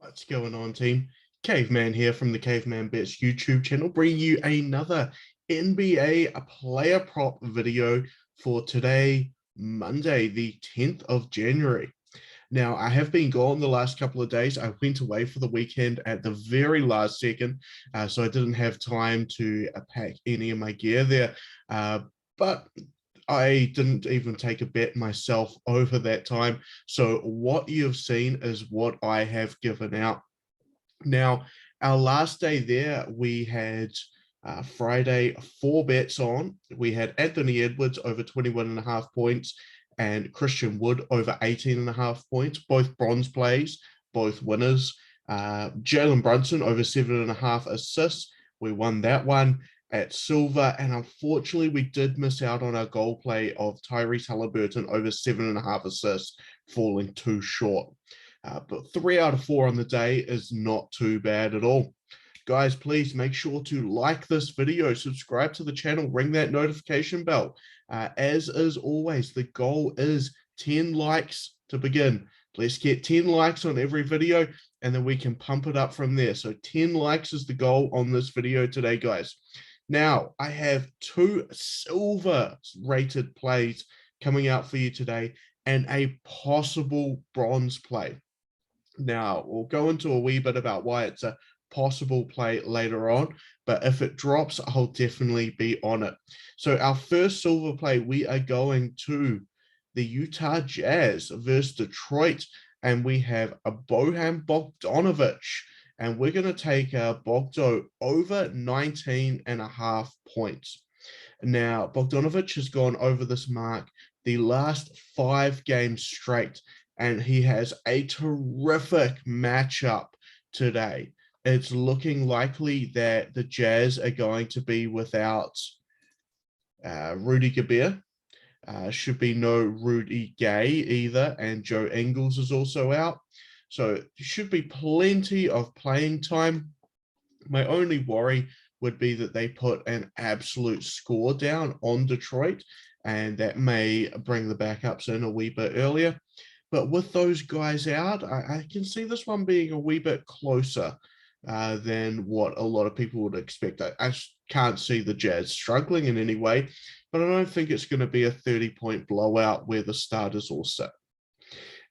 What's going on, team? Caveman here from the Caveman Bets YouTube channel, bringing you another NBA player prop video for today, Monday, the 10th of January. Now, I have been gone the last couple of days. I went away for the weekend at the very last second, so I didn't have time to pack any of my gear there. But I didn't even take a bet myself over that time. So what you've seen is what I have given out. Now, our last day there, we had Friday 4 bets on. We had Anthony Edwards over 21.5 points and Christian Wood over 18.5 points, both bronze plays, both winners. Jalen Brunson over 7.5 assists. We won that one at silver, and unfortunately we did miss out on our goal play of Tyrese Halliburton over 7.5 assists, falling too short. But 3 out of 4 on the day is not too bad at all. Guys, please make sure to like this video, subscribe to the channel, ring that notification bell. As is always, the goal is 10 likes to begin. Let's get 10 likes on every video, and then we can pump it up from there. So 10 likes is the goal on this video today, guys. Now, I have 2 silver rated plays coming out for you today and a possible bronze play. Now, we'll go into a wee bit about why it's a possible play later on, but if it drops, I'll definitely be on it. So our first silver play, we are going to the Utah Jazz versus Detroit, and we have a Bojan Bogdanovic, and we're going to take Bogdo over 19.5 points. Now, Bogdanovic has gone over this mark the last 5 games straight, and he has a terrific matchup today. It's looking likely that the Jazz are going to be without Rudy Gobert. Should be no Rudy Gay either, and Joe Ingles is also out. So should be plenty of playing time. My only worry would be that they put an absolute score down on Detroit, and that may bring the backups in a wee bit earlier. But with those guys out, I can see this one being a wee bit closer than what a lot of people would expect. I can't see the Jazz struggling in any way, but I don't think it's going to be a 30-point blowout where the starters all sit.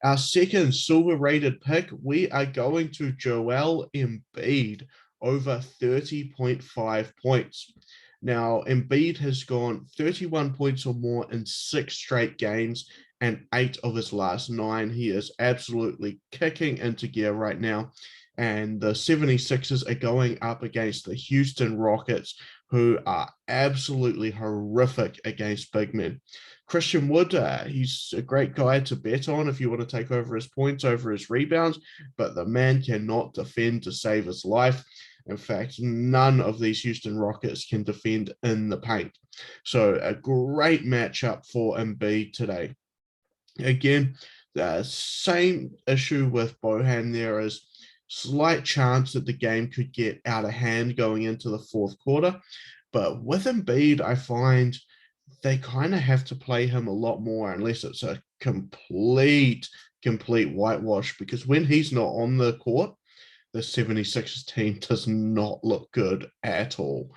Our second silver-rated pick, we are going to Joel Embiid over 30.5 points. Now, Embiid has gone 31 points or more in 6 straight games and 8 of his last 9. He is absolutely kicking into gear right now. And the 76ers are going up against the Houston Rockets, who are absolutely horrific against big men. Christian Wood, he's a great guy to bet on if you want to take over his points, over his rebounds, but the man cannot defend to save his life. In fact, none of these Houston Rockets can defend in the paint. So a great matchup for Embiid today. Again, the same issue with Bojan. There is slight chance that the game could get out of hand going into the fourth quarter. But with Embiid, I find they kind of have to play him a lot more unless it's a complete whitewash, because when he's not on the court, the 76ers team does not look good at all.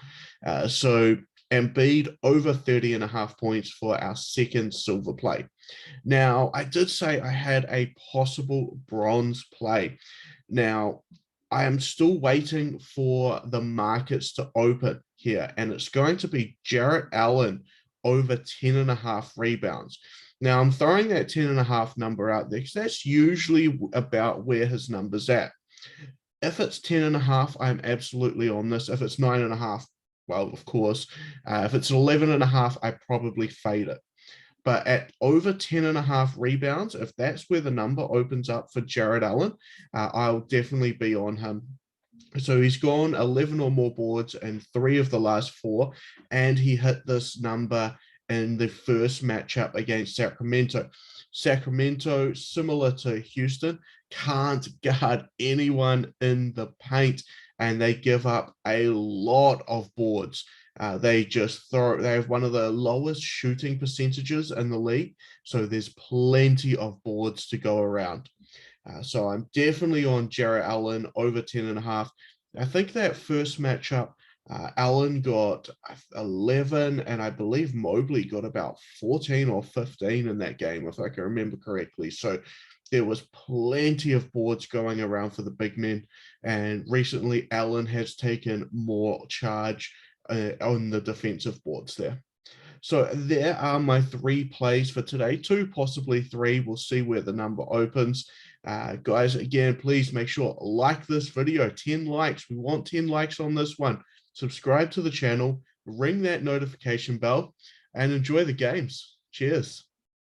So Embiid over 30.5 points for our second silver play. Now, I did say I had a possible bronze play. Now, I am still waiting for the markets to open here, and it's going to be Jarrett Allen over 10.5 rebounds. Now, I'm throwing that 10.5 number out there because that's usually about where his number's at. If it's 10.5, I'm absolutely on this. If it's 9.5, well, of course. If it's 11.5, I probably fade it. But at over 10.5 rebounds, if that's where the number opens up for Jarrett Allen, I'll definitely be on him. So he's gone 11 or more boards in 3 of the last 4, and he hit this number in the first matchup against Sacramento. Sacramento, similar to Houston, can't guard anyone in the paint, and they give up a lot of boards. They have one of the lowest shooting percentages in the league, so there's plenty of boards to go around. So I'm definitely on Jarrett Allen over 10.5. I think that first matchup, Allen got 11, and I believe Mobley got about 14 or 15 in that game, if I can remember correctly. So there was plenty of boards going around for the big men, and recently Allen has taken more charge on the defensive boards there. So there are my 3 plays for today, 2, possibly 3. We'll see where the number opens. Guys, again, please make sure like this video, 10 likes. We want 10 likes on this one. Subscribe to the channel, ring that notification bell, and enjoy the games. Cheers.